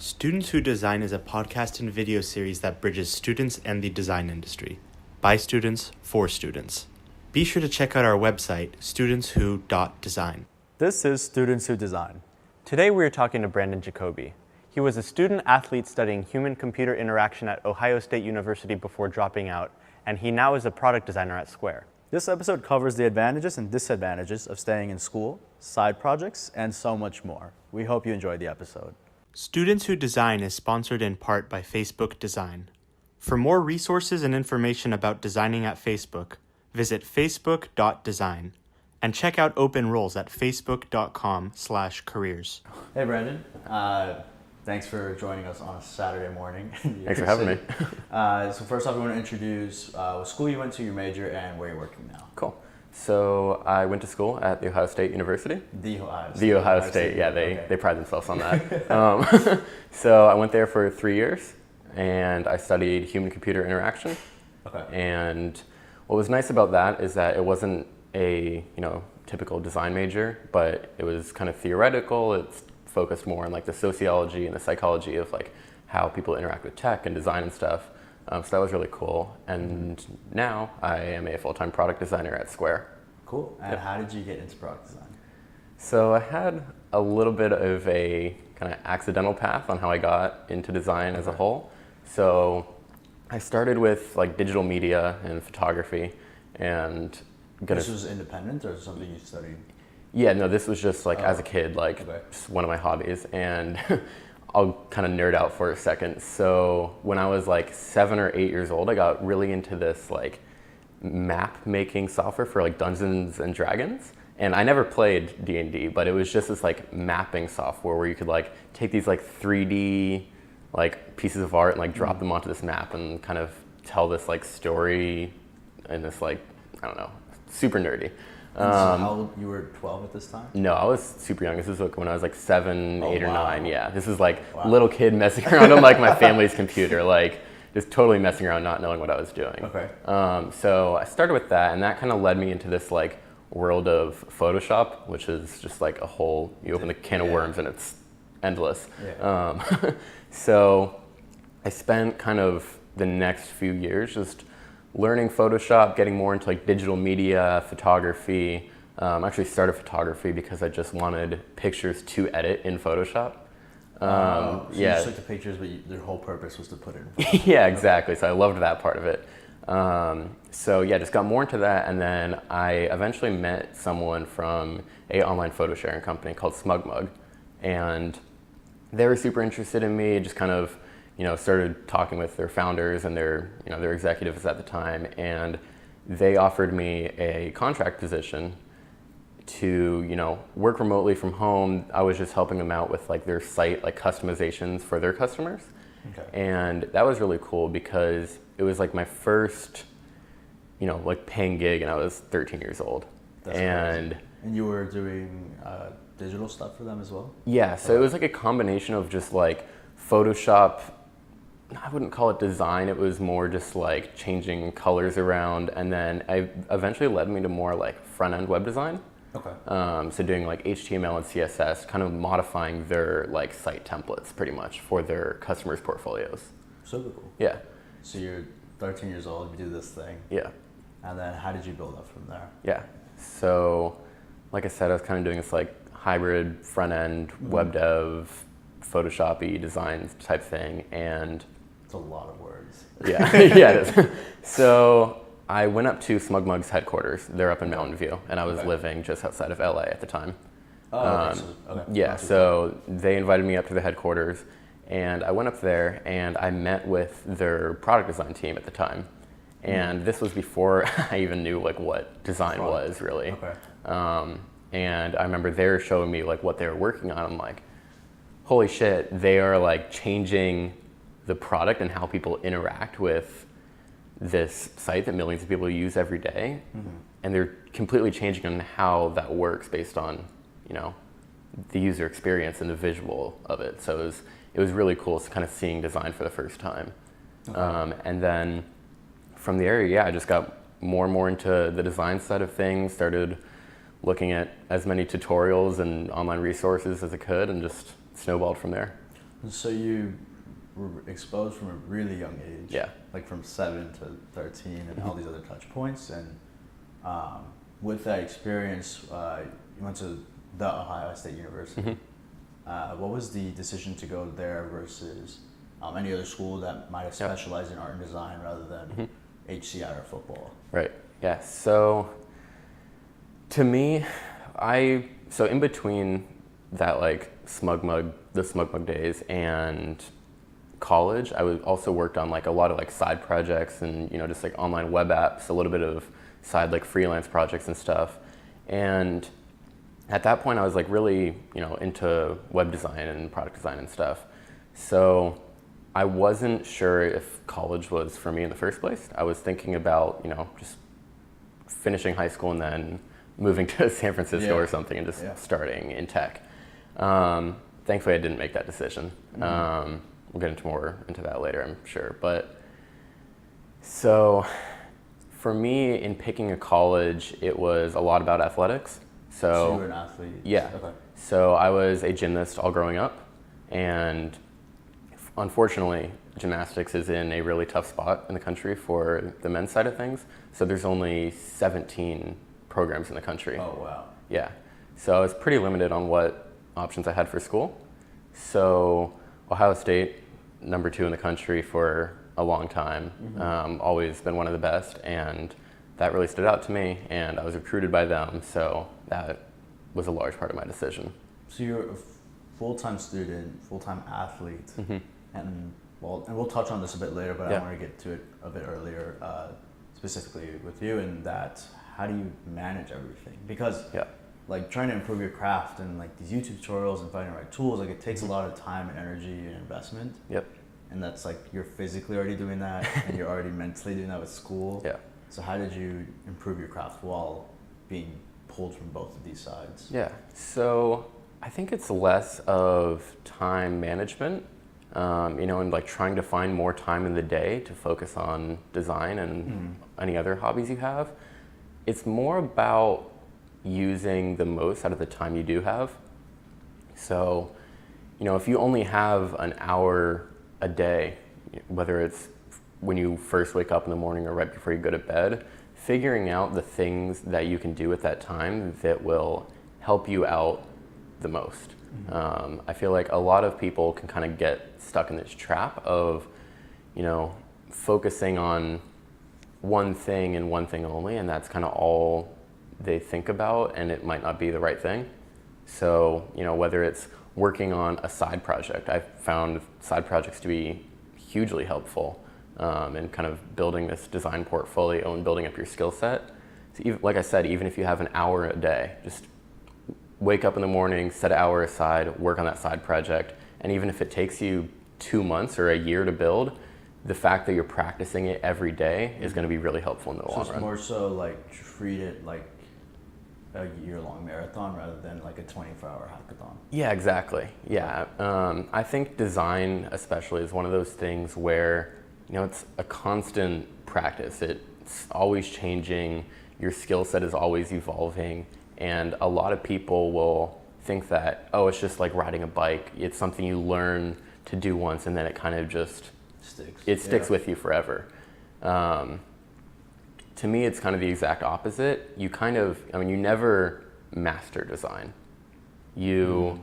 Students Who Design is a podcast and video series that bridges students and the design industry. By students, for students. Be sure to check out our website, studentswho.design. This is Students Who Design. Today we are talking to Brandon Jacoby. He was a student athlete studying human-computer interaction at Ohio State University before dropping out, and he now is a product designer at Square. This episode covers the advantages and disadvantages of staying in school, side projects, and so much more. We hope you enjoyed the episode. Students Who Design is sponsored in part by Facebook Design. For more resources and information about designing at Facebook, visit facebook.design and check out open roles at facebook.com/careers. Hey, Brandon. Thanks for joining us on a Saturday morning. Thanks for having me. So first off, we want to introduce what school you went to, your major, and where you're working now. Cool. So I went to school at the Ohio State University. The Ohio State. The Ohio State, yeah, they pride themselves on that. So I went there for 3 years, and I studied human-computer interaction. Okay. And what was nice about that is that it wasn't a typical design major, but it was kind of theoretical. It's focused more on like the sociology and the psychology of like how people interact with tech and design and stuff. So that was really cool. And now I am a full-time product designer at Square. Cool. And how did you get into product design? So I had a little bit of a kind of accidental path on how I got into design as a whole. So I started with like digital media and photography, and This was independent or something you studied? Yeah, no, this was just like as a kid, like just one of my hobbies. And I'll kind of nerd out for a second. So when I was like 7 or 8 years old, I got really into this like map making software for like Dungeons and Dragons. And I never played D&D, but it was just this like mapping software where you could like take these like 3D like pieces of art and like drop them onto this map and kind of tell this like story and this like, I don't know, super nerdy. So how old, you were 12 at this time? No, I was super young. This was like when I was like 7, 8 or 9. Yeah, this is like little kid messing around on like my family's computer, like just totally messing around, not knowing what I was doing. Okay. So I started with that, and that kind of led me into this like world of Photoshop, which is just like a whole, you open the can of worms and it's endless. Yeah. So I spent kind of the next few years just learning Photoshop, getting more into like digital media, photography. I actually started photography because I just wanted pictures to edit in Photoshop. So you just took the pictures, but their whole purpose was to put it in Photoshop. Yeah, exactly. So I loved that part of it. So yeah, just got more into that, and then I eventually met someone from a online photo sharing company called SmugMug, and they were super interested in me. Just kind of started talking with their founders and their executives at the time, and they offered me a contract position to, work remotely from home. I was just helping them out with like their site, like customizations for their customers. Okay. And that was really cool because it was like my first, like paying gig, and I was 13 years old. That's crazy. And you were doing digital stuff for them as well? Yeah, so it was like a combination of just like Photoshop. I wouldn't call it design, it was more just like changing colors around, and then I eventually led me to more like front-end web design. Okay. So doing like HTML and CSS, kind of modifying their like site templates pretty much for their customers' portfolios. Super cool. Yeah. So you're 13 years old, you do this thing. Yeah. And then how did you build up from there? Yeah. So like I said, I was kind of doing this like hybrid front-end web dev, Photoshop-y design type thing, and it's a lot of words. Yeah, yeah, it is. So I went up to SmugMug's headquarters. They're up in Mountain View, and I was living just outside of LA at the time. Oh, okay. Yeah, so they invited me up to the headquarters, and I went up there, and I met with their product design team at the time. And this was before I even knew like what design was really. Okay. And I remember they were showing me like what they were working on. I'm like, holy shit, they are like changing the product and how people interact with this site that millions of people use every day. And they're completely changing on how that works based on, the user experience and the visual of it. So it was really cool kind of seeing design for the first time. Okay. And then from the area, I just got more and more into the design side of things, started looking at as many tutorials and online resources as I could, and just snowballed from there. So you were exposed from a really young age. Yeah. Like from 7 to 13 and all these other touch points. And with that experience, you went to the Ohio State University. What was the decision to go there versus any other school that might have specialized in art and design rather than HCI or football? Right. Yeah. So to me, so in between that like the Smug Mug days and college, I also worked on like a lot of like side projects and just like online web apps, a little bit of side like freelance projects and stuff. And at that point, I was like really into web design and product design and stuff. So I wasn't sure if college was for me in the first place. I was thinking about just finishing high school and then moving to San Francisco or something and just starting in tech. Thankfully, I didn't make that decision. We'll get more into that later, I'm sure. But so for me, in picking a college, it was a lot about athletics. So you were an athlete? Yeah. Okay. So I was a gymnast all growing up, and unfortunately, gymnastics is in a really tough spot in the country for the men's side of things. So there's only 17 programs in the country. Oh, wow. Yeah. So I was pretty limited on what options I had for school. So Ohio State, number 2 in the country for a long time, always been one of the best, and that really stood out to me, and I was recruited by them, so that was a large part of my decision. So you're a full-time student, full-time athlete, and we'll touch on this a bit later, but I want to get to it a bit earlier, specifically with you, and that how do you manage everything? Because like trying to improve your craft and like these YouTube tutorials and finding the right tools, like it takes a lot of time and energy and investment. Yep. And that's like you're physically already doing that and you're already mentally doing that with school. Yeah. So how did you improve your craft while being pulled from both of these sides? Yeah. So I think it's less of time management, and like trying to find more time in the day to focus on design and any other hobbies you have. It's more about using the most out of the time you do have. So, if you only have an hour a day, whether it's when you first wake up in the morning or right before you go to bed, figuring out the things that you can do at that time that will help you out the most. I feel like a lot of people can kind of get stuck in this trap of, focusing on one thing and one thing only, and that's kind of all they think about, and it might not be the right thing. So, whether it's working on a side project, I've found side projects to be hugely helpful in kind of building this design portfolio and building up your skill set. So even, like I said, even if you have an hour a day, just wake up in the morning, set an hour aside, work on that side project, and even if it takes you 2 months or a year to build, the fact that you're practicing it every day is going to be really helpful in the long run. So it's more so like treat it like a year-long marathon rather than like a 24-hour hackathon. Yeah, exactly. Yeah. I think design especially is one of those things where, it's a constant practice. It's always changing. Your skill set is always evolving. And a lot of people will think that, it's just like riding a bike. It's something you learn to do once and then it kind of just sticks with you forever. To me, it's kind of the exact opposite. You never master design. You're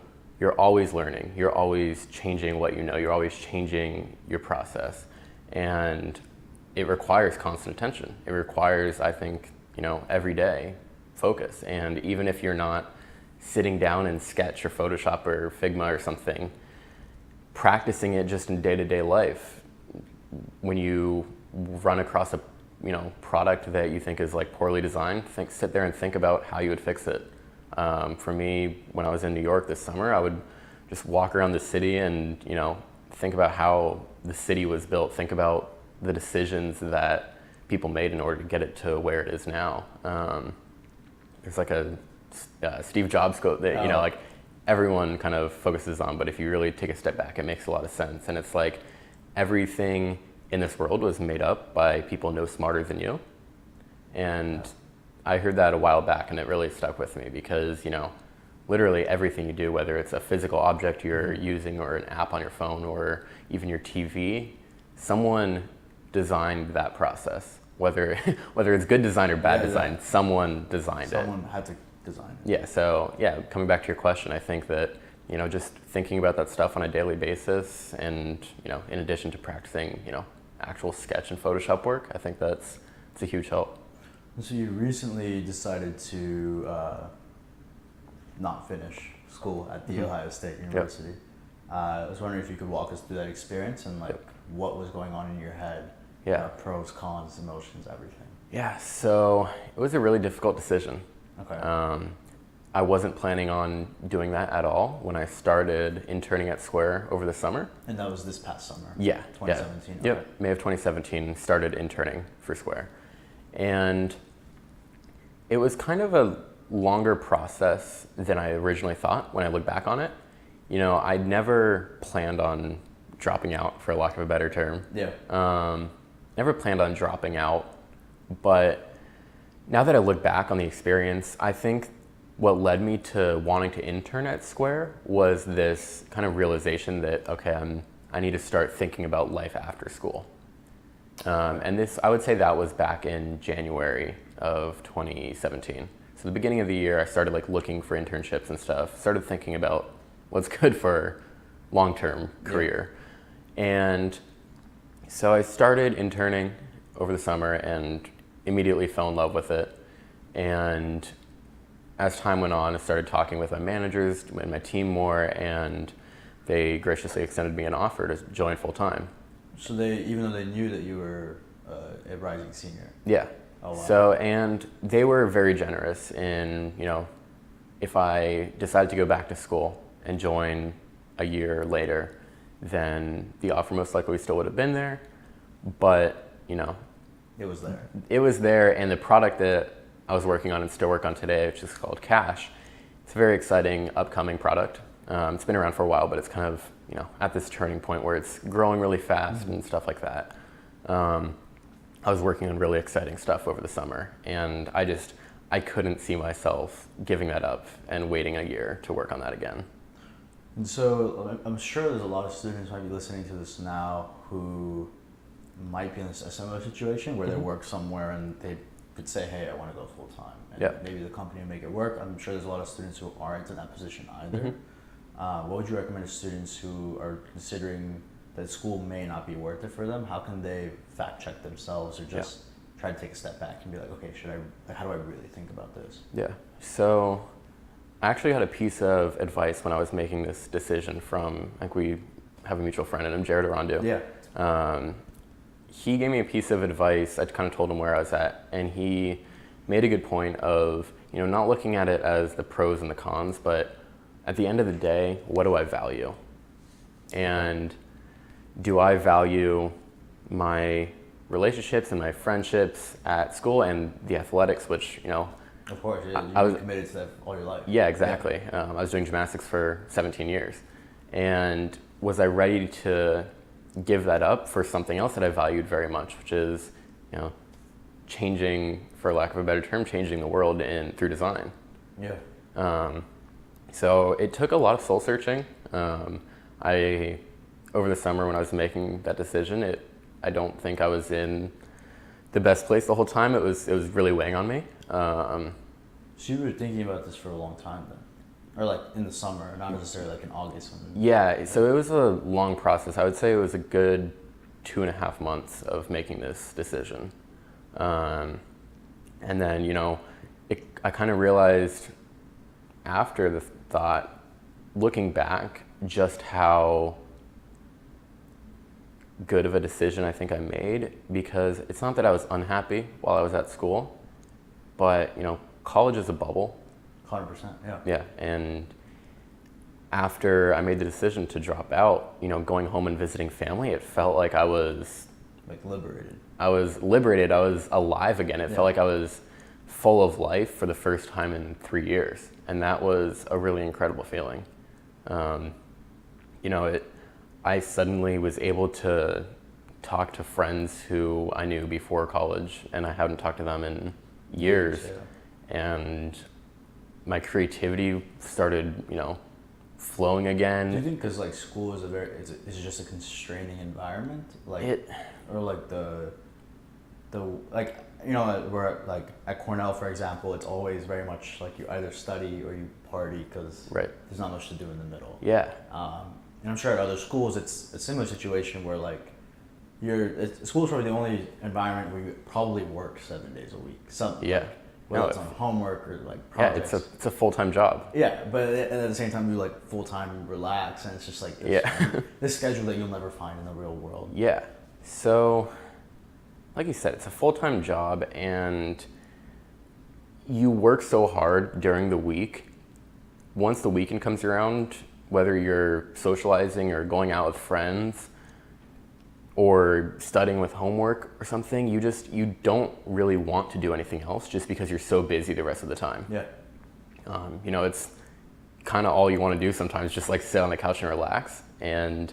always learning. You're always changing what you know. You're always changing your process. And it requires constant attention. It requires, I think, everyday focus. And even if you're not sitting down and Sketch or Photoshop or Figma or something, practicing it just in day-to-day life, when you run across a product that you think is like poorly designed, sit there and think about how you would fix it. For me, when I was in New York this summer, I would just walk around the city and think about how the city was built, think about the decisions that people made in order to get it to where it is now. There's like a Steve Jobs quote that like everyone kind of focuses on, but if you really take a step back, it makes a lot of sense. And it's like everything in this world was made up by people no smarter than you. And I heard that a while back and it really stuck with me because, literally everything you do, whether it's a physical object you're using or an app on your phone or even your TV, someone designed that process. Whether it's good design or bad design, someone designed it. Someone had to design it. Yeah, so coming back to your question, I think that, just thinking about that stuff on a daily basis and, in addition to practicing, actual sketch and Photoshop work, I think it's a huge help. And so you recently decided to not finish school at the Ohio State University. Yep. I was wondering if you could walk us through that experience and what was going on in your head. Yeah. Pros, cons, emotions, everything. Yeah, so it was a really difficult decision. Okay. I wasn't planning on doing that at all when I started interning at Square over the summer. And that was this past summer? Yeah. 2017? Yeah. Okay. Yep, May of 2017, started interning for Square. And it was kind of a longer process than I originally thought when I look back on it. I never planned on dropping out, for lack of a better term. Yeah. Never planned on dropping out, but now that I look back on the experience, I think what led me to wanting to intern at Square was this kind of realization that, okay, I need to start thinking about life after school. And this, I would say that was back in January of 2017. So the beginning of the year, I started looking for internships and stuff, started thinking about what's good for long-term career. Yeah. And so I started interning over the summer and immediately fell in love with it. And as time went on, I started talking with my managers and my team more, and they graciously extended me an offer to join full time. So even though they knew that you were a rising senior? Yeah. Oh, wow. So, and they were very generous in, if I decided to go back to school and join a year later, then the offer most likely still would have been there. But, it was there. It was there, and the product that I was working on and still work on today, which is called Cash, it's a very exciting upcoming product. It's been around for a while, but it's kind of, at this turning point where it's growing really fast and stuff like that. I was working on really exciting stuff over the summer, and I couldn't see myself giving that up and waiting a year to work on that again. And so I'm sure there's a lot of students who might be listening to this now who might be in a similar situation where they work somewhere and they could say, hey, I want to go full time. And maybe the company will make it work. I'm sure there's a lot of students who aren't in that position either. What would you recommend to students who are considering that school may not be worth it for them? How can they fact check themselves or just try to take a step back and be like, okay, how do I really think about this? Yeah. So I actually had a piece of advice when I was making this decision from, we have a mutual friend in him, Jared Arandu. Yeah. He gave me a piece of advice. I kind of told him where I was at, and he made a good point of, not looking at it as the pros and the cons, but at the end of the day, what do I value? And do I value my relationships and my friendships at school and the athletics, which, Of course, you've been committed to that all your life. Yeah, exactly. I was doing gymnastics for 17 years. And was I ready to give that up for something else that I valued very much, which is, changing, for lack of a better term, changing the world through design. Yeah. So it took a lot of soul searching. Over the summer when I was making that decision, I don't think I was in the best place the whole time. It was really weighing on me. So you were thinking about this for a long time then? Or in the summer, not necessarily in August? Yeah, so it was a long process. I would say it was a good 2.5 months of making this decision. And then, I kind of realized after the thought, looking back, just how good of a decision I think I made, because it's not that I was unhappy while I was at school, but, college is a bubble. 100%, yeah. Yeah, and after I made the decision to drop out, going home and visiting family, it felt like I was... liberated. I was liberated. I was alive again. It felt like I was full of life for the first time in 3 years. And that was a really incredible feeling. I suddenly was able to talk to friends who I knew before college, and I hadn't talked to them in years. And my creativity started, flowing again. Do you think because like school is is it just a constraining environment, like or like the like where like at Cornell for example, it's always very much like you either study or you party because there's not much to do in the middle. Yeah. And I'm sure at other schools it's a similar situation where like school's probably the only environment where you probably work 7 days a week. Whether it's on homework or like projects. Yeah, it's a full-time job. Yeah, but at the same time you like full-time relax, and it's just like this schedule that you'll never find in the real world. Yeah. So, like you said, it's a full-time job, and you work so hard during the week. Once the weekend comes around, whether you're socializing or going out with friends or studying with homework or something, you don't really want to do anything else just because you're so busy the rest of the time. Yeah. It's kind of all you want to do sometimes, just like sit on the couch and relax. And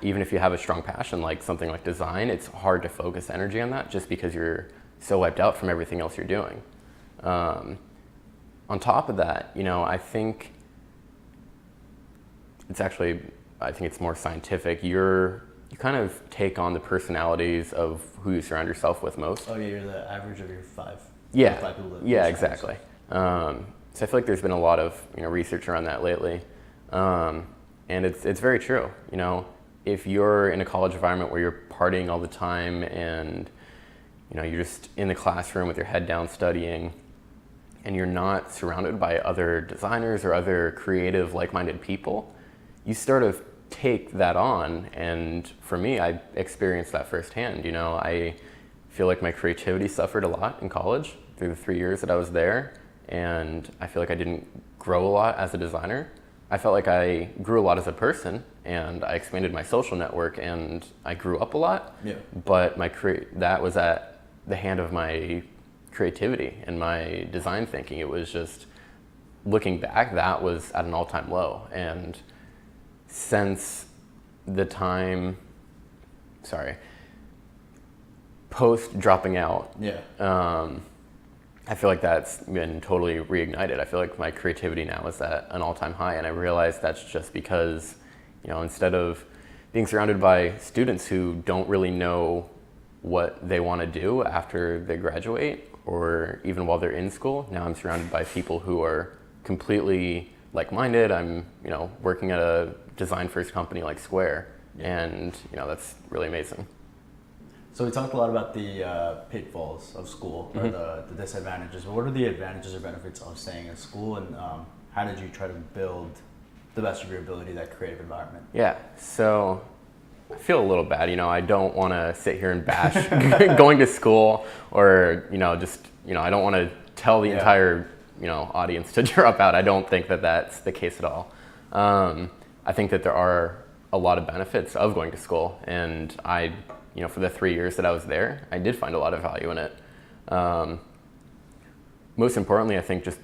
even if you have a strong passion like something like design, it's hard to focus energy on that just because you're so wiped out from everything else you're doing. On top of that, I think it's more scientific. You kind of take on the personalities of who you surround yourself with most. Oh yeah, you're the average of your five. Yeah, five people that exactly. So I feel like there's been a lot of research around that lately, and it's very true. If you're in a college environment where you're partying all the time and you're just in the classroom with your head down studying, and you're not surrounded by other designers or other creative, like-minded people, you sort of take that on. And for me, I experienced that firsthand. I feel like my creativity suffered a lot in college through the 3 years that I was there, and I feel like I didn't grow a lot as a designer. I felt like I grew a lot as a person, and I expanded my social network, and I grew up a lot. Yeah. But that was at the hand of my creativity and my design thinking. It was just, looking back, that was at an all-time low. And since the time, post dropping out, I feel like that's been totally reignited. I feel like my creativity now is at an all-time high, and I realize that's just because, instead of being surrounded by students who don't really know what they want to do after they graduate or even while they're in school, now I'm surrounded by people who are completely like-minded. I'm, working at a design-first company like Square, and that's really amazing. So we talked a lot about the pitfalls of school, or the disadvantages. But what are the advantages or benefits of staying in school, and how did you try to build the best of your ability that creative environment? Yeah, so I feel a little bad. I don't want to sit here and bash going to school, or I don't want to tell the entire audience to drop out. I don't think that that's the case at all. I think that there are a lot of benefits of going to school, and I, for the 3 years that I was there, I did find a lot of value in it. Most importantly, I think just,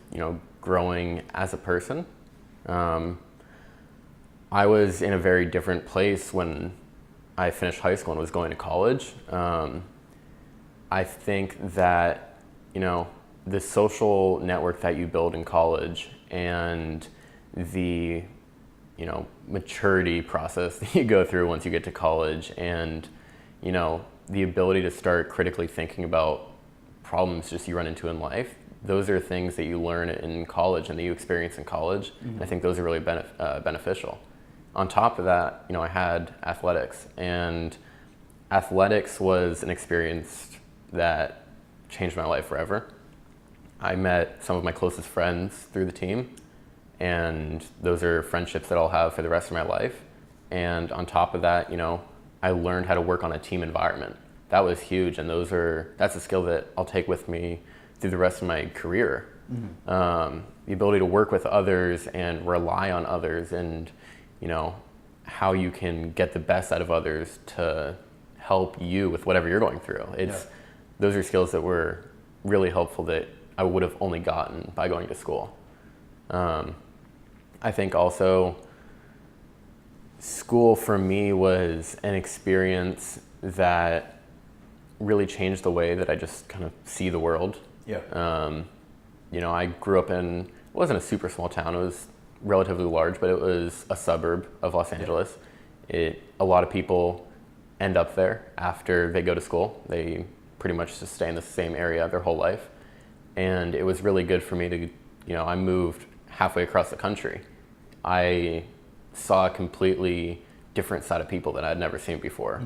growing as a person. I was in a very different place when I finished high school and was going to college. I think that, the social network that you build in college and the, maturity process that you go through once you get to college, and, the ability to start critically thinking about problems just you run into in life, those are things that you learn in college and that you experience in college. And I think those are really beneficial. On top of that, I had athletics, and athletics was an experience that changed my life forever. I met some of my closest friends through the team, and those are friendships that I'll have for the rest of my life. And on top of that, I learned how to work on a team environment. That was huge, and that's a skill that I'll take with me through the rest of my career. The ability to work with others and rely on others, and how you can get the best out of others to help you with whatever you're going through. Those are skills that were really helpful that I would have only gotten by going to school. I think also school for me was an experience that really changed the way that I just kind of see the world. I grew up in wasn't a super small town. It was relatively large, but it was a suburb of Los Angeles. A lot of people end up there after they go to school. They pretty much just stay in the same area their whole life. And it was really good for me to, I moved halfway across the country. I saw a completely different side of people that I'd never seen before.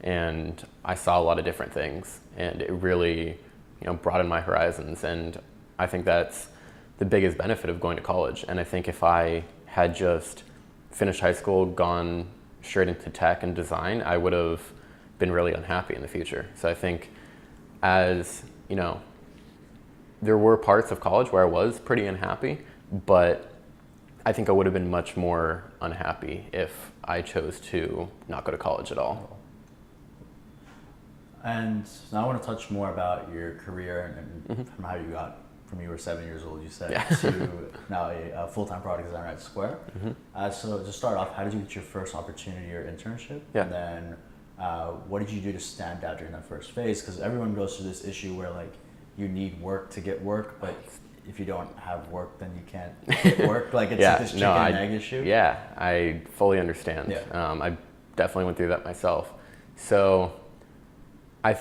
And I saw a lot of different things, and it really, broadened my horizons. And I think that's the biggest benefit of going to college. And I think if I had just finished high school, gone straight into tech and design, I would have been really unhappy in the future. So I think there were parts of college where I was pretty unhappy, but I think I would have been much more unhappy if I chose to not go to college at all. And now I want to touch more about your career and from how you got from you were 7 years old, you said, to now a full-time product designer at Square. So to start off, how did you get your first opportunity or internship? Yeah. And then what did you do to stand out during that first phase? Because everyone goes through this issue where like you need work to get work, but if you don't have work, then you can't get work. Like it's this chicken and egg issue. Yeah, I fully understand. Yeah. I definitely went through that myself. So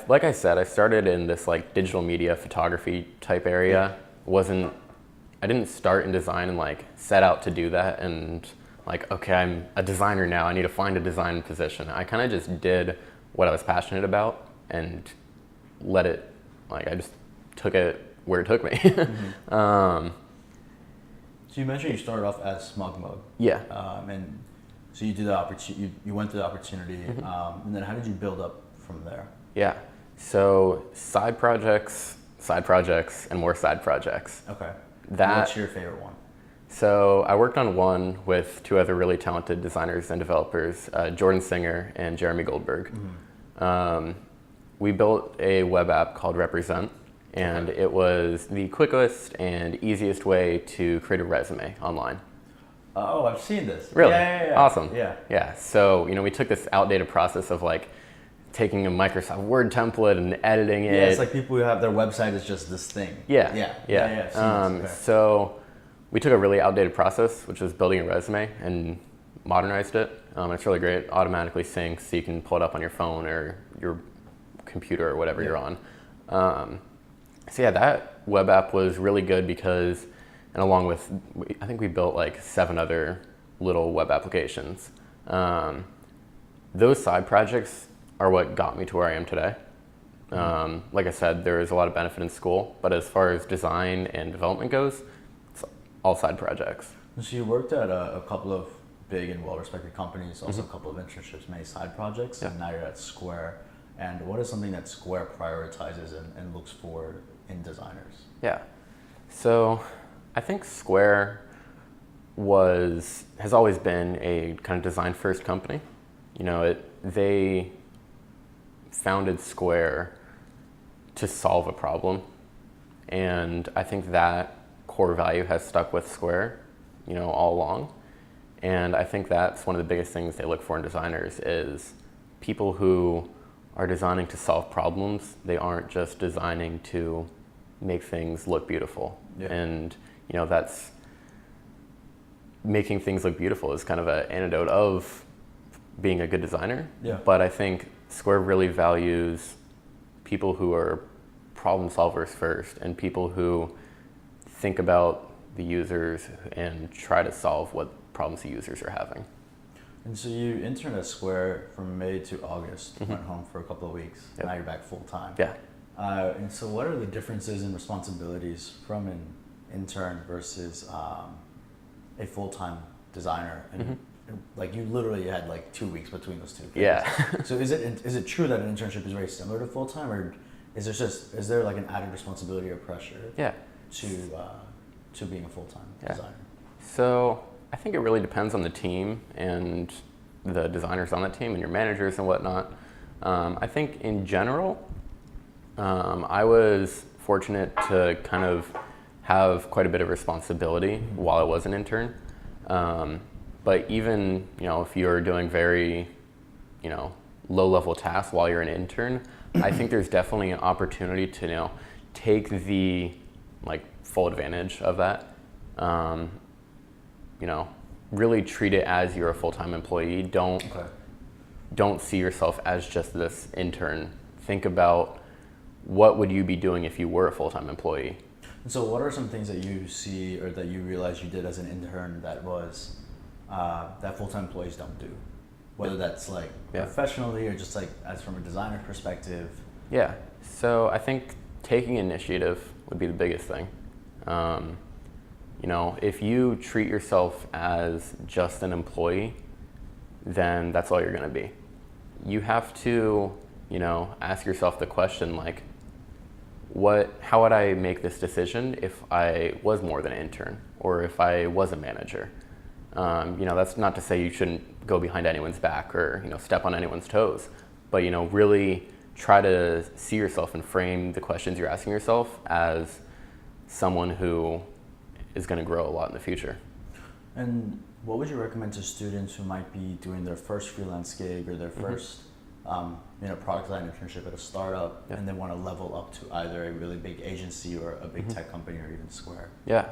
like I said, I started in this like digital media photography type area. I didn't start in design and like set out to do that and like, okay, I'm a designer now, I need to find a design position. I kind of just did what I was passionate about and I just took it where it took me. So you mentioned you started off as Smug Mug. Yeah. And so you did the opportunity, you went through the opportunity, and then how did you build up from there? Yeah. So side projects, and more side projects. Okay. That, what's your favorite one? So I worked on one with two other really talented designers and developers, Jordan Singer and Jeremy Goldberg. We built a web app called Represent, and it was the quickest and easiest way to create a resume online. Oh, I've seen this. Really? Yeah. Awesome. Yeah. So, we took this outdated process of like taking a Microsoft Word template and editing it. Yeah, it's like people who have their website is just this thing. Yeah. Okay. So we took a really outdated process, which was building a resume, and modernized it. It's really great. Automatically syncs, so you can pull it up on your phone or your computer or whatever you're on. So yeah, that web app was really good because, and along with, I think we built like 7 other little web applications. Those side projects are what got me to where I am today. Like I said, there is a lot of benefit in school, but as far as design and development goes, it's all side projects. So you worked at a couple of big and well-respected companies, also a couple of internships, many side projects, and now you're at Square. And what is something that Square prioritizes and looks for in designers? Yeah, so I think Square has always been a kind of design-first company. They founded Square to solve a problem, and I think that core value has stuck with Square, all along. And I think that's one of the biggest things they look for in designers is people who are designing to solve problems. They aren't just designing to make things look beautiful. Yeah. And that's making things look beautiful is kind of an antidote of being a good designer. Yeah. But I think Square really values people who are problem solvers first and people who think about the users and try to solve what problems the users are having. And so you interned at Square from May to August, went home for a couple of weeks, Yep. Now you're back full time. Yeah. And so what are the differences in responsibilities from an intern versus a full-time designer? And like you literally had like 2 weeks between those two things. Yeah. So is it true that an internship is very similar to full-time, or is there like an added responsibility or pressure Yeah. to being a full-time designer? So I think it really depends on the team and the designers on that team and your managers and whatnot. I think in general, I was fortunate to kind of have quite a bit of responsibility while I was an intern. But even, if you're doing very, low-level tasks while you're an intern, I think there's definitely an opportunity to, take the full advantage of that. You know, really treat it as you're a full-time employee. Don't see yourself as just this intern. Think about what would you be doing if you were a full-time employee. And so what are some things that you see or that you realize you did as an intern that was that full-time employees don't do? Whether that's like professionally or just like as from a designer perspective. Yeah, so I think taking initiative would be the biggest thing. You know, if you treat yourself as just an employee, then that's all you're gonna be. You have to, you know, ask yourself the question like, how would I make this decision if I was more than an intern or if I was a manager? You know, that's not to say you shouldn't go behind anyone's back or, you know, step on anyone's toes, but, you know, really try to see yourself and frame the questions you're asking yourself as someone who is going to grow a lot in the future. And what would you recommend to students who might be doing their first freelance gig or their first you know, product design internship at a startup and they want to level up to either a really big agency or a big tech company or even Square? Yeah.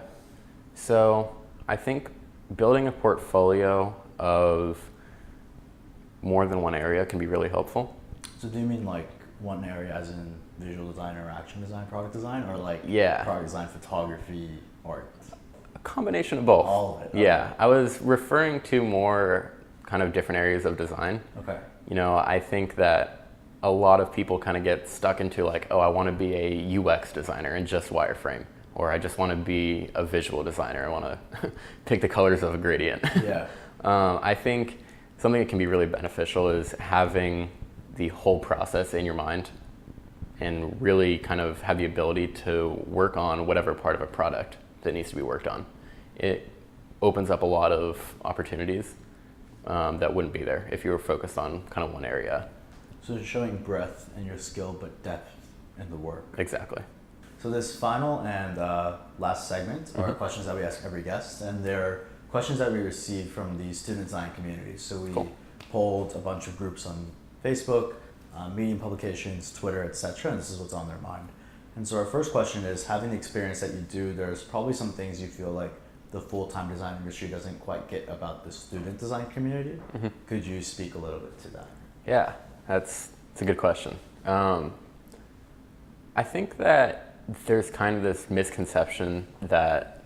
So I think building a portfolio of more than one area can be really helpful. So do you mean like one area as in visual design or action design, product design, or like product design, photography, art? A combination of both. All of it? Okay. Yeah, I was referring to more kind of different areas of design. Okay. You know, I think that a lot of people kind of get stuck into like, oh, I want to be a UX designer and just wireframe, or I just want to be a visual designer. I want to pick the colors of a gradient. Yeah. I think something that can be really beneficial is having the whole process in your mind and really kind of have the ability to work on whatever part of a product that needs to be worked on. It opens up a lot of opportunities that wouldn't be there if you were focused on kind of one area. So you're showing breadth in your skill, but depth in the work. Exactly. So this final and last segment are questions that we ask every guest, and they're questions that we received from the student design community. So we polled a bunch of groups on Facebook, Medium publications, Twitter, etc., and this is what's on their mind. And so our first question is, having the experience that you do, there's probably some things you feel like the full-time design industry doesn't quite get about the student design community. Could you speak a little bit to that? Yeah, that's a good question. I think that there's kind of this misconception that,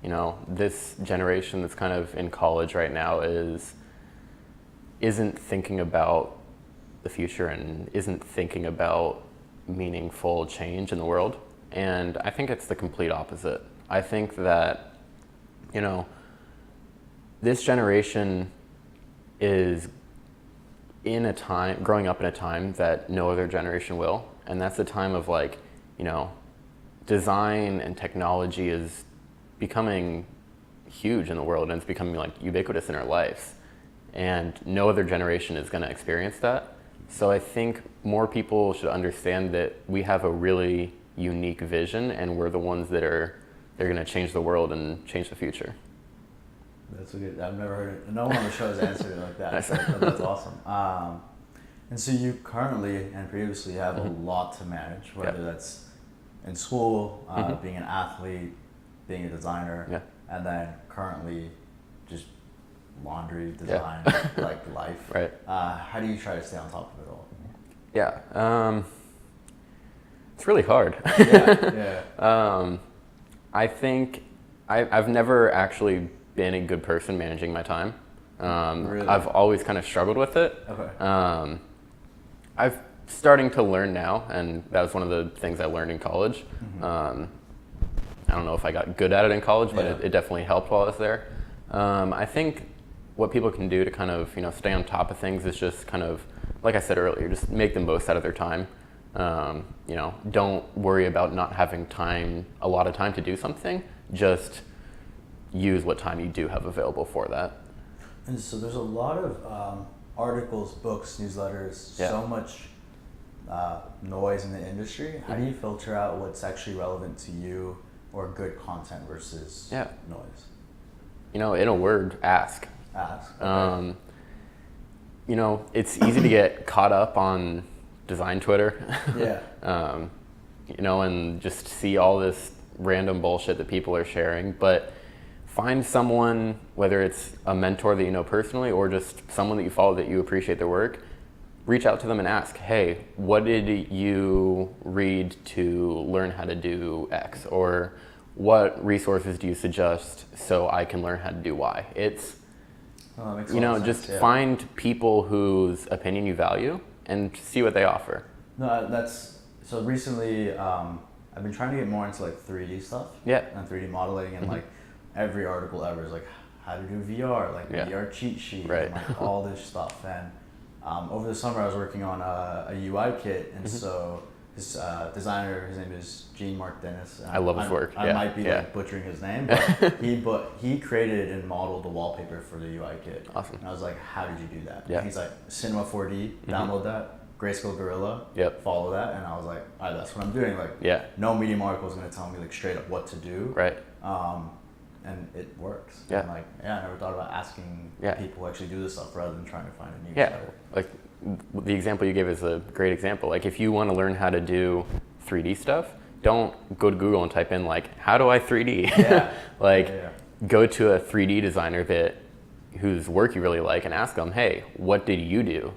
you know, this generation that's kind of in college right now isn't thinking about the future and isn't thinking about meaningful change in the world. And I think it's the complete opposite. I think that, you know, this generation is growing up in a time that no other generation will. And that's the time of like, you know, design and technology is becoming huge in the world and it's becoming like ubiquitous in our lives. And no other generation is going to experience that. So I think more people should understand that we have a really unique vision and we're the ones they're going to change the world and change the future. That's a good, I've never heard it. No one on the show has answered it like that. So that's awesome. And so you currently and previously have a lot to manage, whether that's in school, being an athlete, being a designer, and then currently just laundry, design, like life. Right. How do you try to stay on top of it all? Yeah. It's really hard. I think I've never actually been a good person managing my time. Really? I've always kind of struggled with it. Okay. I'm starting to learn now, and that was one of the things I learned in college. I don't know if I got good at it in college, but it definitely helped while I was there. I think what people can do to kind of, you know, stay on top of things is just kind of, like I said earlier, just make the most out of their time. You know, don't worry about not having a lot of time to do something. Just use what time you do have available for that. And so there's a lot of articles, books, newsletters, so much noise in the industry. How do you filter out what's actually relevant to you or good content versus noise? You know, in a word, ask. Ask. Okay. You know, it's easy to get caught up on design Twitter. Yeah. You know, and just see all this random bullshit that people are sharing, but find someone, whether it's a mentor that you know personally or just someone that you follow that you appreciate their work, reach out to them and ask, hey, what did you read to learn how to do X? Or what resources do you suggest so I can learn how to do Y? It's, just find people whose opinion you value and see what they offer. No, so recently I've been trying to get more into like 3D stuff. Yeah. And 3D modeling, and like every article ever is like how to do VR, like VR cheat sheet, right. and like all this stuff. And over the summer I was working on a UI kit, and so his designer, his name is Jean-Marc Dennis. I love his work. I might be like butchering his name, but he created and modeled the wallpaper for the UI kit. Awesome. And I was like, how did you do that? Yeah. And he's like, Cinema 4D, download that. Grayscale Gorilla, follow that, and I was like, all right, that's what I'm doing. Like, no Medium article is going to tell me like straight up what to do. Right. And it works. Yeah. And like, I never thought about asking people who actually do this stuff rather than trying to find a new style. Like the example you gave is a great example. Like if you want to learn how to do 3D stuff, don't go to Google and type in like, how do I 3D? Go to a 3D designer whose work you really like and ask them, hey, what did you do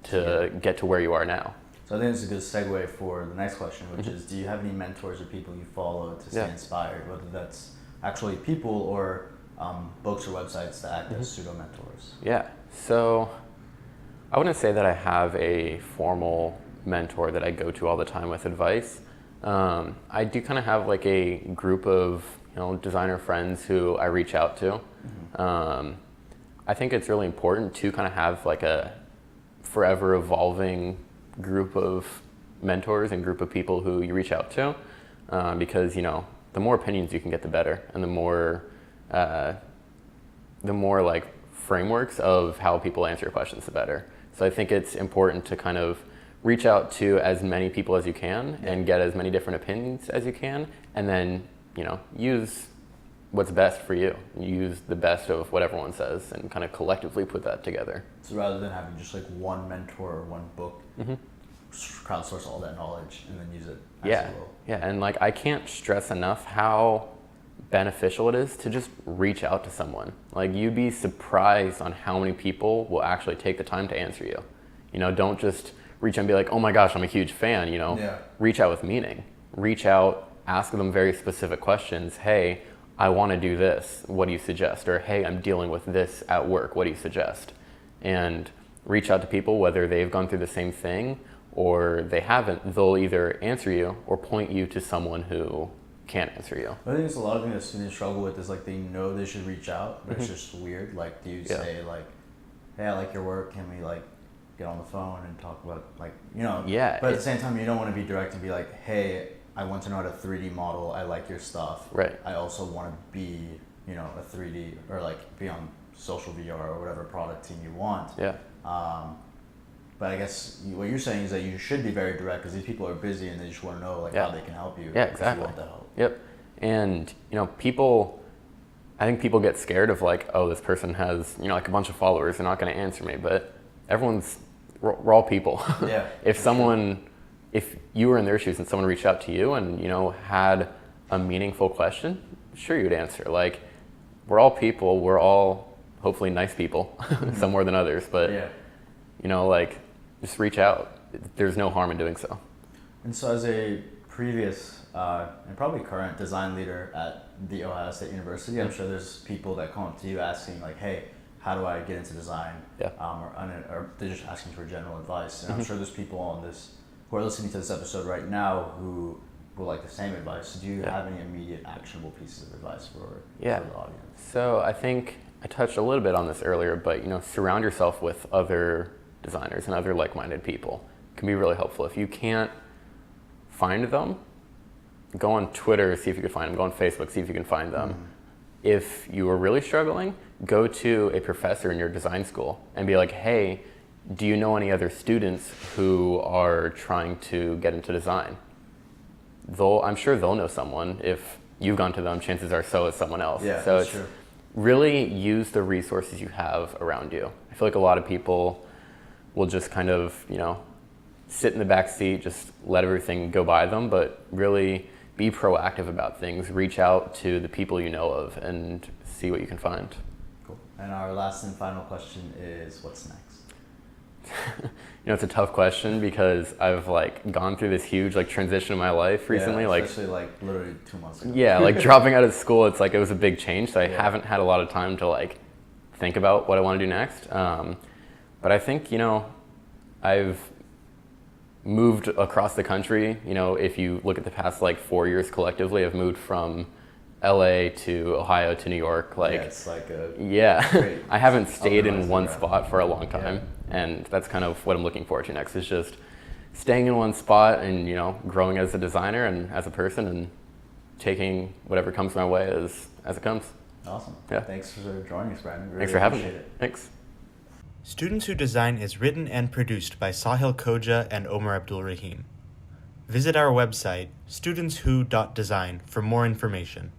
to get to where you are now? So I think it's a good segue for the next question, which is, do you have any mentors or people you follow to stay inspired, whether that's actually people or books or websites that act as pseudo mentors? Yeah, so I wouldn't say that I have a formal mentor that I go to all the time with advice. I do kind of have like a group of designer friends who I reach out to. I think it's really important to kind of have like a forever evolving group of mentors and group of people who you reach out to, because the more opinions you can get, the better, and the more like frameworks of how people answer your questions, the better. So I think it's important to kind of reach out to as many people as you can and get as many different opinions as you can, and then use what's best for you. Use the best of what everyone says and kind of collectively put that together. So rather than having just like one mentor or one book, crowdsource all that knowledge and then use it as you will. Yeah, and like I can't stress enough how beneficial it is to just reach out to someone. Like you'd be surprised on how many people will actually take the time to answer you. Don't just reach out and be like, oh my gosh, I'm a huge fan, Reach out with meaning. Reach out, ask them very specific questions. Hey, I want to do this, what do you suggest? Or hey, I'm dealing with this at work, what do you suggest? And reach out to people, whether they've gone through the same thing or they haven't. They'll either answer you or point you to someone who can answer you. I think it's a lot of things that students struggle with is like they know they should reach out, but it's just weird. Like, do you say like, hey, I like your work, can we like get on the phone and talk about like, but at the same time you don't want to be direct and be like, hey, I want to know how to 3D model, I like your stuff. Right. I also want to be, a 3D or like be on social VR or whatever product team you want. Yeah. But I guess what you're saying is that you should be very direct because these people are busy and they just want to know like how they can help you. Yeah, exactly. If you want the help. Yep. And I think people get scared of like, oh, this person has like a bunch of followers, they're not going to answer me. But we're all people. Yeah. If you were in their shoes and someone reached out to you and had a meaningful question, sure you'd answer. Like we're all people. We're all hopefully nice people, some more than others. But like just reach out. There's no harm in doing so. And so, as a previous and probably current design leader at the Ohio State University, I'm sure there's people that come up to you asking like, "Hey, how do I get into design?" Or they're just asking for general advice. And I'm sure there's people who are listening to this episode right now who would like the same advice. Do you have any immediate actionable pieces of advice for the audience? So I think I touched a little bit on this earlier, but surround yourself with other designers and other like-minded people. It can be really helpful. If you can't find them, go on Twitter, see if you can find them. Go on Facebook, see if you can find them. If you are really struggling, go to a professor in your design school and be like, hey, do you know any other students who are trying to get into design? I'm sure they'll know someone. If you've gone to them, chances are so is someone else. Yeah, so that's true. Really use the resources you have around you. I feel like a lot of people will just kind of, sit in the back seat, just let everything go by them, but really be proactive about things, reach out to the people you know of, and see what you can find. Cool. And our last and final question is, what's next? It's a tough question because I've like gone through this huge like transition in my life recently. Especially like literally 2 months ago. Yeah, like dropping out of school, it's like it was a big change. So I haven't had a lot of time to like think about what I want to do next. But I think, I've moved across the country. If you look at the past like 4 years collectively, I've moved from LA to Ohio to New York. It's like I haven't stayed in one spot for a long time. And that's kind of what I'm looking forward to next, is just staying in one spot and, growing as a designer and as a person and taking whatever comes my way as it comes. Awesome. Yeah. Thanks for joining us, Brandon. Really Thanks for having me. it. Thanks. Students Who Design is written and produced by Sahil Koja and Omar Abdul Rahim. Visit our website, studentswho.design, for more information.